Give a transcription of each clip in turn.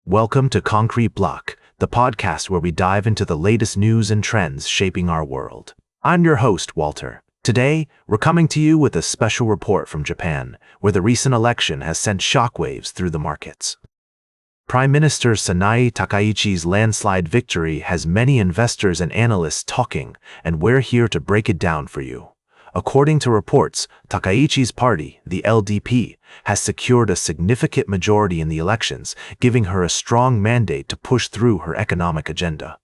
Welcome to Concrete Block, the podcast where we dive into the latest news and trends shaping our world. I'm your host, Walter. Today, we're coming to you with a special report from Japan, where the recent election has sent shockwaves through the markets. Prime Minister Sanae Takaichi's landslide victory has many investors and analysts talking, and we're here to break it down for you. According to reports, Takaichi's party, the LDP, has secured a significant majority in the elections, giving her a strong mandate to push through her economic agenda.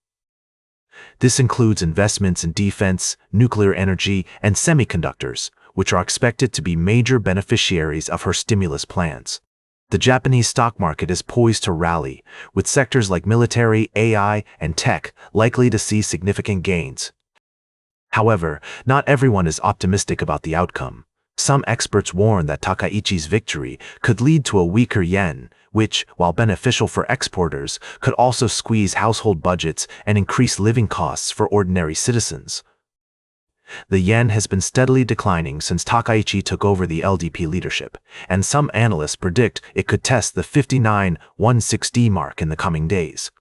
This includes investments in defense, nuclear energy, and semiconductors, which are expected to be major beneficiaries of her stimulus plans. The Japanese stock market is poised to rally, with sectors like military, AI, and tech likely to see significant gains. However, not everyone is optimistic about the outcome. Some experts warn that Takaichi's victory could lead to a weaker yen, which, while beneficial for exporters, could also squeeze household budgets and increase living costs for ordinary citizens. The yen has been steadily declining since Takaichi took over the LDP leadership, and some analysts predict it could test the 59.16 mark in the coming days.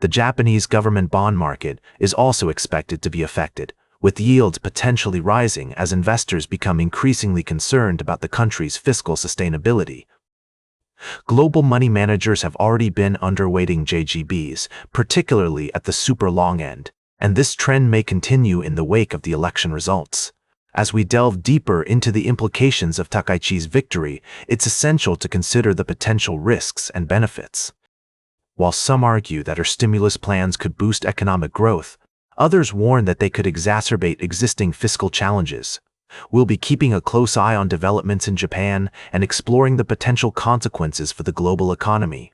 The Japanese government bond market is also expected to be affected, with yields potentially rising as investors become increasingly concerned about the country's fiscal sustainability. Global money managers have already been underweighting JGBs, particularly at the super long end, and this trend may continue in the wake of the election results. As we delve deeper into the implications of Takaichi's victory, it's essential to consider the potential risks and benefits. While some argue that her stimulus plans could boost economic growth, others warn that they could exacerbate existing fiscal challenges. We'll be keeping a close eye on developments in Japan and exploring the potential consequences for the global economy.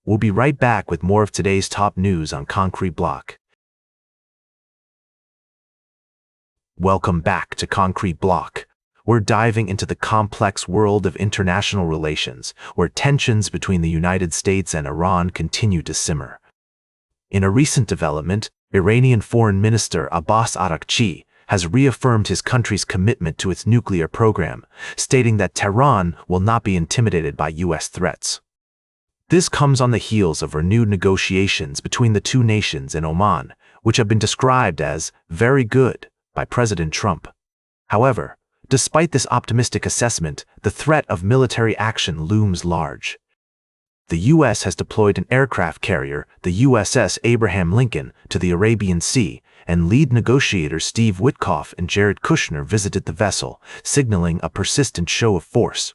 We'll be right back with more of today's top news on Concrete Block. Welcome back to Concrete Block. We're diving into the complex world of international relations, where tensions between the United States and Iran continue to simmer. In a recent development, Iranian Foreign Minister Abbas Araghchi has reaffirmed his country's commitment to its nuclear program, stating that Tehran will not be intimidated by U.S. threats. This comes on the heels of renewed negotiations between the two nations in Oman, which have been described as very good by President Trump. However, despite this optimistic assessment, the threat of military action looms large. The U.S. has deployed an aircraft carrier, the USS Abraham Lincoln, to the Arabian Sea, and lead negotiators Steve Witkoff and Jared Kushner visited the vessel, signaling a persistent show of force.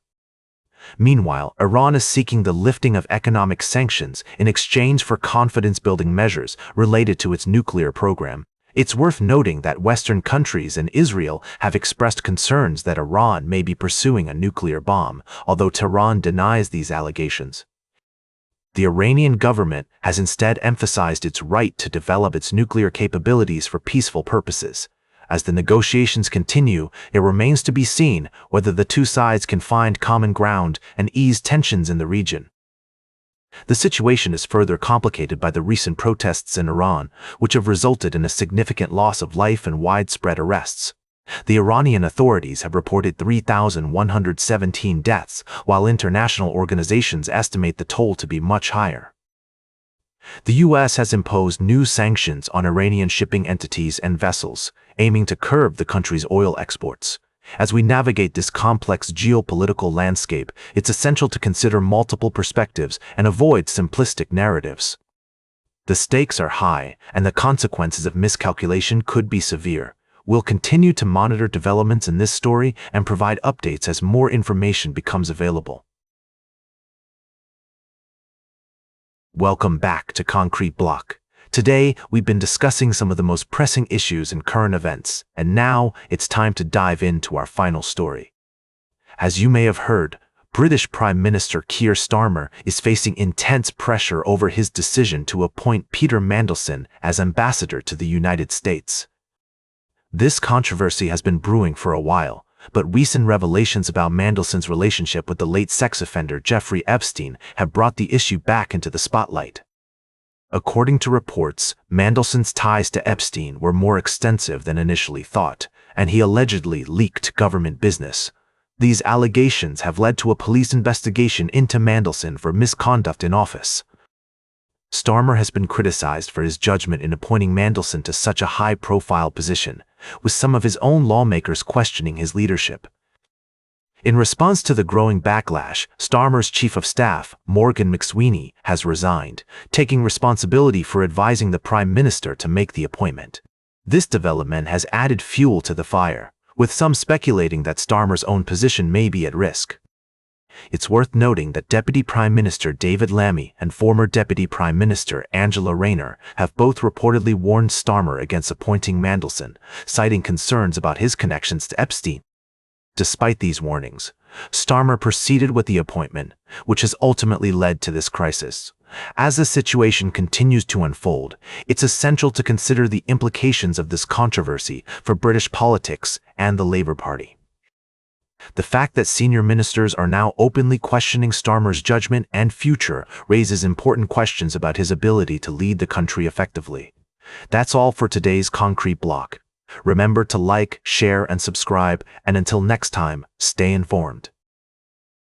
Meanwhile, Iran is seeking the lifting of economic sanctions in exchange for confidence-building measures related to its nuclear program. It's worth noting that Western countries and Israel have expressed concerns that Iran may be pursuing a nuclear bomb, although Tehran denies these allegations. The Iranian government has instead emphasized its right to develop its nuclear capabilities for peaceful purposes. As the negotiations continue, it remains to be seen whether the two sides can find common ground and ease tensions in the region. The situation is further complicated by the recent protests in Iran, which have resulted in a significant loss of life and widespread arrests. The Iranian authorities have reported 3,117 deaths, while international organizations estimate the toll to be much higher. The U.S. has imposed new sanctions on Iranian shipping entities and vessels, aiming to curb the country's oil exports. As we navigate this complex geopolitical landscape, it's essential to consider multiple perspectives and avoid simplistic narratives. The stakes are high, and the consequences of miscalculation could be severe. We'll continue to monitor developments in this story and provide updates as more information becomes available. Welcome back to Concrete Block. Today, we've been discussing some of the most pressing issues in current events, and now it's time to dive into our final story. As you may have heard, British Prime Minister Keir Starmer is facing intense pressure over his decision to appoint Peter Mandelson as ambassador to the United States. This controversy has been brewing for a while, but recent revelations about Mandelson's relationship with the late sex offender Jeffrey Epstein have brought the issue back into the spotlight. According to reports, Mandelson's ties to Epstein were more extensive than initially thought, and he allegedly leaked government business. These allegations have led to a police investigation into Mandelson for misconduct in office. Starmer has been criticized for his judgment in appointing Mandelson to such a high-profile position, with some of his own lawmakers questioning his leadership. In response to the growing backlash, Starmer's chief of staff, Morgan McSweeney, has resigned, taking responsibility for advising the Prime Minister to make the appointment. This development has added fuel to the fire, with some speculating that Starmer's own position may be at risk. It's worth noting that Deputy Prime Minister David Lammy and former Deputy Prime Minister Angela Rayner have both reportedly warned Starmer against appointing Mandelson, citing concerns about his connections to Epstein. Despite these warnings, Starmer proceeded with the appointment, which has ultimately led to this crisis. As the situation continues to unfold, it's essential to consider the implications of this controversy for British politics and the Labour Party. The fact that senior ministers are now openly questioning Starmer's judgment and future raises important questions about his ability to lead the country effectively. That's all for today's Concrete Block. Remember to like, share, and subscribe, and until next time, stay informed.